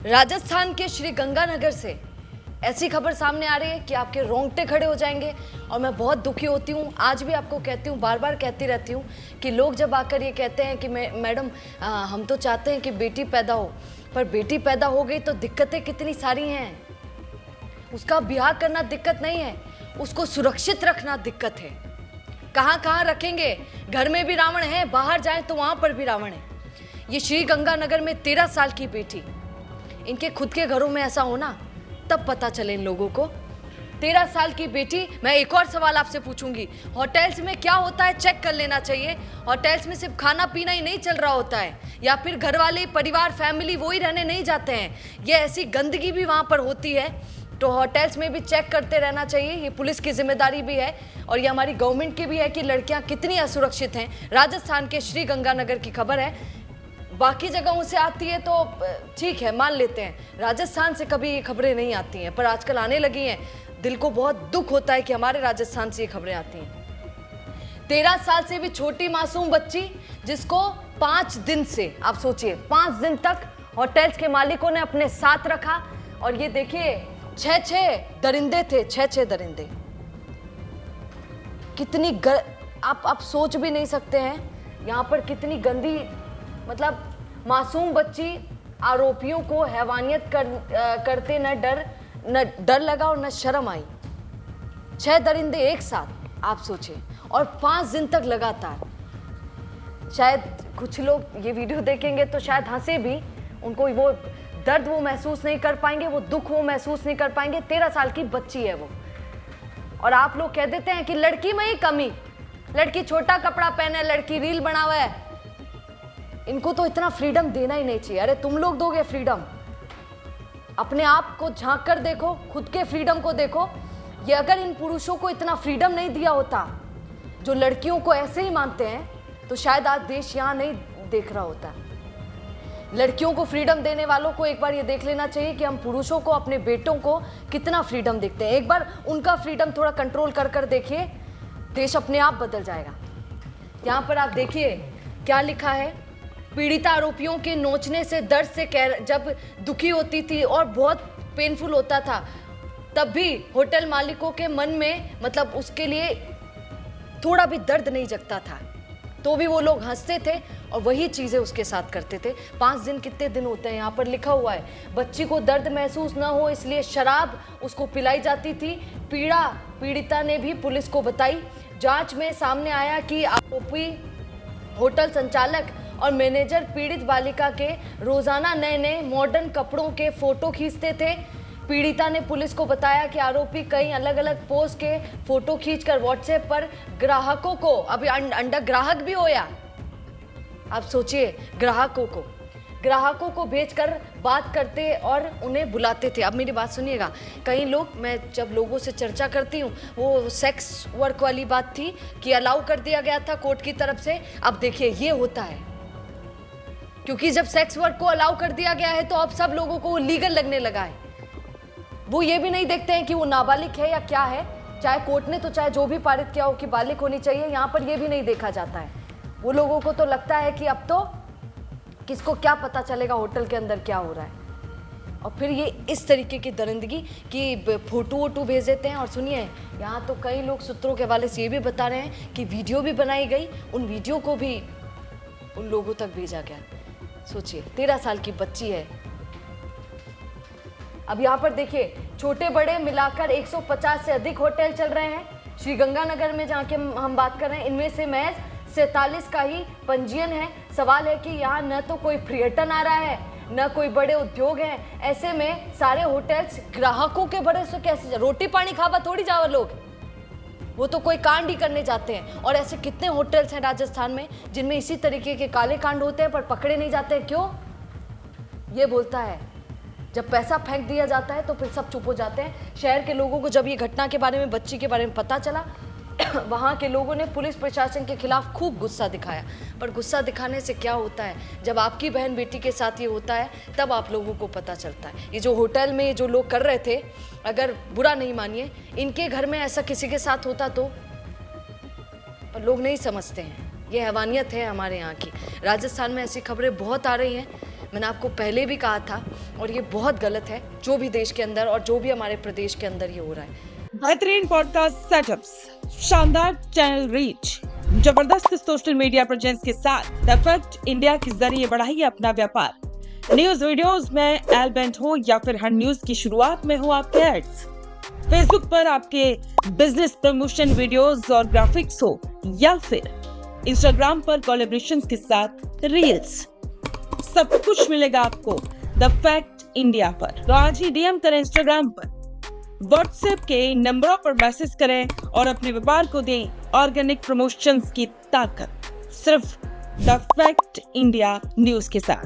राजस्थान के श्री गंगानगर से ऐसी खबर सामने आ रही है कि आपके रोंगटे खड़े हो जाएंगे और मैं बहुत दुखी होती हूँ। आज भी आपको कहती हूँ, बार बार कहती रहती हूँ कि लोग जब आकर ये कहते हैं कि मैडम हम तो चाहते हैं कि बेटी पैदा हो, पर बेटी पैदा हो गई तो दिक्कतें कितनी सारी हैं। उसका ब्याह करना दिक्कत नहीं है, उसको सुरक्षित रखना दिक्कत है। कहाँ कहाँ रखेंगे? घर में भी रावण है, बाहर जाएं तो वहाँ पर भी रावण है। ये श्री गंगानगर में 13 साल की बेटी, इनके खुद के घरों में ऐसा होना तब पता चले इन लोगों को। 13 साल की बेटी। मैं एक और सवाल आपसे पूछूंगी, होटल्स में क्या होता है चेक कर लेना चाहिए। होटल्स में सिर्फ खाना पीना ही नहीं चल रहा होता है, या फिर घर वाले परिवार फैमिली वो ही रहने नहीं जाते हैं, ये ऐसी गंदगी भी वहाँ पर होती है। तो होटल्स में भी चेक करते रहना चाहिए। ये पुलिस की जिम्मेदारी भी है और ये हमारी गवर्नमेंट की भी है कि लड़कियाँ कितनी असुरक्षित हैं। राजस्थान के श्री गंगानगर की खबर है। बाकी जगहों से आती है तो ठीक है, मान लेते हैं, राजस्थान से कभी ये खबरें नहीं आती हैं, पर आजकल आने लगी हैं। दिल को बहुत दुख होता है कि हमारे राजस्थान से ये खबरें आती हैं। 13 साल से भी छोटी मासूम बच्ची, जिसको 5 दिन से, आप सोचिए 5 दिन तक होटल्स के मालिकों ने अपने साथ रखा। और ये देखिए 6 दरिंदे थे, 6 दरिंदे। कितनी आप सोच भी नहीं सकते हैं यहाँ पर कितनी गंदी, मतलब मासूम बच्ची आरोपियों को हैवानियत करते न डर लगा और न शर्म आई। 6 दरिंदे एक साथ, आप सोचिए, और 5 दिन तक लगातार। शायद कुछ लोग ये वीडियो देखेंगे तो शायद हंसे भी, उनको वो दर्द वो महसूस नहीं कर पाएंगे, वो दुख वो महसूस नहीं कर पाएंगे। 13 साल की बच्ची है वो। और आप लोग कह देते हैं कि लड़की में ही कमी, लड़की छोटा कपड़ा पहने, लड़की रील बनावा है। इनको तो इतना फ्रीडम देना ही नहीं चाहिए। अरे तुम लोग दोगे फ्रीडम? अपने आप को झांक कर देखो, खुद के फ्रीडम को देखो। ये अगर इन पुरुषों को इतना फ्रीडम नहीं दिया होता जो लड़कियों को ऐसे ही मानते हैं, तो शायद आज देश यहाँ नहीं देख रहा होता। लड़कियों को फ्रीडम देने वालों को एक बार ये देख लेना चाहिए कि हम पुरुषों को, अपने बेटों को कितना फ्रीडम देखते हैं। एक बार उनका फ्रीडम थोड़ा कंट्रोल कर देखिए, देश अपने आप बदल जाएगा। यहाँ पर आप देखिए क्या लिखा है। पीड़िता आरोपियों के नोचने से, दर्द से जब दुखी होती थी और बहुत पेनफुल होता था, तब भी होटल मालिकों के मन में, मतलब उसके लिए थोड़ा भी दर्द नहीं जगता था, तो भी वो लोग हंसते थे और वही चीज़ें उसके साथ करते थे। 5 दिन कितने दिन होते हैं यहाँ पर लिखा हुआ है। बच्ची को दर्द महसूस न हो इसलिए शराब उसको पिलाई जाती थी। पीड़िता ने भी पुलिस को बताई। जांच में सामने आया कि आरोपी होटल संचालक और मैनेजर पीड़ित बालिका के रोजाना नए नए मॉडर्न कपड़ों के फोटो खींचते थे। पीड़िता ने पुलिस को बताया कि आरोपी कई अलग अलग पोज के फोटो खींचकर व्हाट्सएप पर ग्राहकों को, अभी अंडर ग्राहक भी होया, आप सोचिए, ग्राहकों को भेजकर बात करते और उन्हें बुलाते थे। अब मेरी बात सुनिएगा, कई लोग, मैं जब लोगों से चर्चा करती हूँ, वो सेक्स वर्क वाली बात थी कि अलाउ कर दिया गया था कोर्ट की तरफ से। अब देखिए ये होता है, क्योंकि जब सेक्स वर्क को अलाउ कर दिया गया है तो अब सब लोगों को वो लीगल लगने लगा है। वो ये भी नहीं देखते हैं कि वो नाबालिग है या क्या है, चाहे कोर्ट ने तो चाहे जो भी पारित किया हो कि बालिग होनी चाहिए, यहाँ पर ये भी नहीं देखा जाता है। वो लोगों को तो लगता है कि अब तो किसको क्या पता चलेगा होटल के अंदर क्या हो रहा है। और फिर ये इस तरीके की दरिंदगी की फोटो भेज देते हैं। और सुनिए, यहाँ तो कई लोग सूत्रों के हवाले से ये भी बता रहे हैं कि वीडियो भी बनाई गई, उन वीडियो को भी उन लोगों तक भेजा गया। सोचिए 13 साल की बच्ची है। अब यहाँ पर देखिए, छोटे बड़े मिलाकर 150 से अधिक होटल चल रहे हैं श्री गंगानगर में, जहाँ के हम बात कर रहे हैं। इनमें से महज 47 का ही पंजीयन है। सवाल है कि यहाँ न तो कोई पर्यटन आ रहा है, न कोई बड़े उद्योग हैं। ऐसे में सारे होटल्स ग्राहकों के बड़े से कैसे, रोटी पानी खावा थोड़ी जावा लोग, वो तो कोई कांड ही करने जाते हैं। और ऐसे कितने होटल्स हैं राजस्थान में जिनमें इसी तरीके के काले कांड होते हैं पर पकड़े नहीं जाते हैं। क्यों? ये बोलता है, जब पैसा फेंक दिया जाता है तो फिर सब चुप हो जाते हैं। शहर के लोगों को जब ये घटना के बारे में, बच्ची के बारे में पता चला, वहाँ के लोगों ने पुलिस प्रशासन के खिलाफ खूब गुस्सा दिखाया। पर गुस्सा दिखाने से क्या होता है? जब आपकी बहन बेटी के साथ ये होता है तब आप लोगों को पता चलता है। ये जो होटल में जो लोग कर रहे थे, अगर बुरा नहीं मानिए, इनके घर में ऐसा किसी के साथ होता तो, पर लोग नहीं समझते हैं। ये हैवानियत है हमारे यहाँ की। राजस्थान में ऐसी खबरें बहुत आ रही हैं। मैंने आपको पहले भी कहा था, और ये बहुत गलत है जो भी देश के अंदर और जो भी हमारे प्रदेश के अंदर ये हो रहा है। बेहतरीन पॉडकास्ट सेटअप्स, शानदार चैनल रीच, जबरदस्त सोशल मीडिया प्रेजेंस के साथ द फैक्ट इंडिया के जरिए बढ़ाइए अपना व्यापार। न्यूज वीडियोस में एलबेंट हो या फिर हर न्यूज की शुरुआत में हो आपके एड्स, फेसबुक पर आपके बिजनेस प्रमोशन वीडियोस और ग्राफिक्स हो, या फिर इंस्टाग्राम पर कोलैबोरेशंस के साथ रील्स, सब कुछ मिलेगा आपको द फैक्ट इंडिया पर। तो आज ही डीएम करें इंस्टाग्राम पर, व्हाट्सएप के नंबरों पर मैसेज करें और अपने व्यापार को दें ऑर्गेनिक प्रमोशंस की ताकत, सिर्फ द फैक्ट इंडिया न्यूज के साथ।